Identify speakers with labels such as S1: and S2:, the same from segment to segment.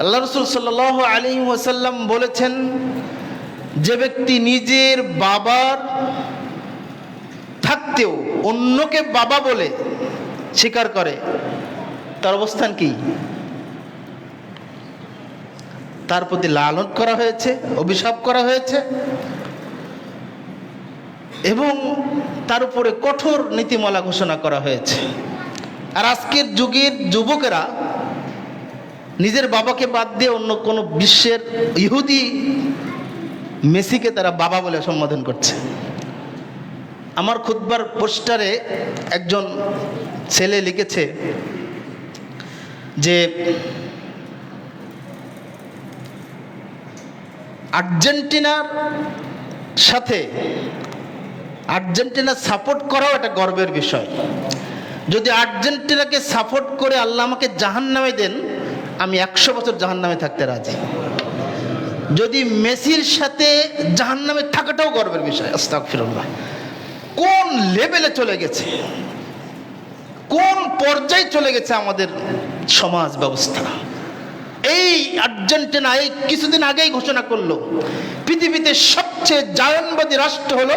S1: আল্লাহ রাসূল সাল্লাল্লাহু আলাইহি ওয়াসাল্লাম বলেছেন, যে ব্যক্তি নিজের বাবার থাকতেও অন্যকে বাবা বলে স্বীকার করে, তার অবস্থান কি? তার প্রতি লানত করা হয়েছে, অভিশাপ করা হয়েছে এবং তার উপরে কঠোর নীতিমালা ঘোষণা করা হয়েছে। আর আজকের যুগের যুবকেরা নিজের বাবাকে বাদ দিয়ে অন্য কোনো বিশ্বের ইহুদি মেসিকে তারা বাবা বলে সম্বোধন করছে। আমার খুতবার পোস্টারে একজন ছেলে লিখেছে যে আর্জেন্টিনার সাথে আর্জেন্টিনা সাপোর্ট করাও একটা গর্বের বিষয়। যদি আর্জেন্টিনাকে সাপোর্ট করে আল্লাহ আমাকে জাহান্নামে দেন, আমি 100 বছর জাহান্নামে থাকতে রাজি। যদি মেসির সাথে জাহান্নামে থাকাটাও গর্বের বিষয়। আস্তাগফিরুল্লাহ। কোন লেভেলে চলে গেছে, কোন পর্যায়ে চলে গেছে আমাদের সমাজ ব্যবস্থা। এই আর্জেন্টিনা এই কিছুদিন আগেই ঘোষণা করলো পৃথিবীতে সবচেয়ে জায়নবাদী রাষ্ট্র হলো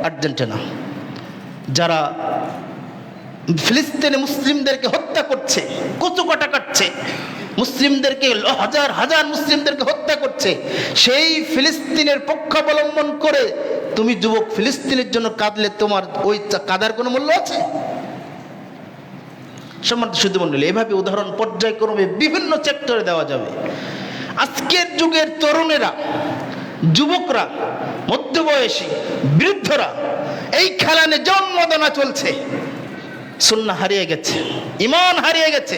S1: আর্জেন্টিনা। যারা ফিলিস্তিনে মুসলিমদেরকে হত্যা করছে, কচুকাটা কাটছে, মুসলিমদেরকে হাজার হাজার মুসলিমদেরকে হত্যা করছে, সেই ফিলিস্তিনের পক্ষাবলম্বন করে তুমি যুবক ফিলিস্তিনের জন্য কাঁদলে তোমার ওই কাদার কোনো মূল্য আছে? সম্মানিত সুধীমণ্ডলী, এভাবে উদাহরণ পর্যায়ক্রমে বিভিন্ন সেক্টরে দেওয়া যাবে। আজকের যুগের তরুণেরা, যুবকরা, মধ্যবয়সী, বৃদ্ধরা এই খেলানে জন্মদানা চলছে। সুন্নাহ হারিয়ে গেছে, ঈমান হারিয়ে গেছে।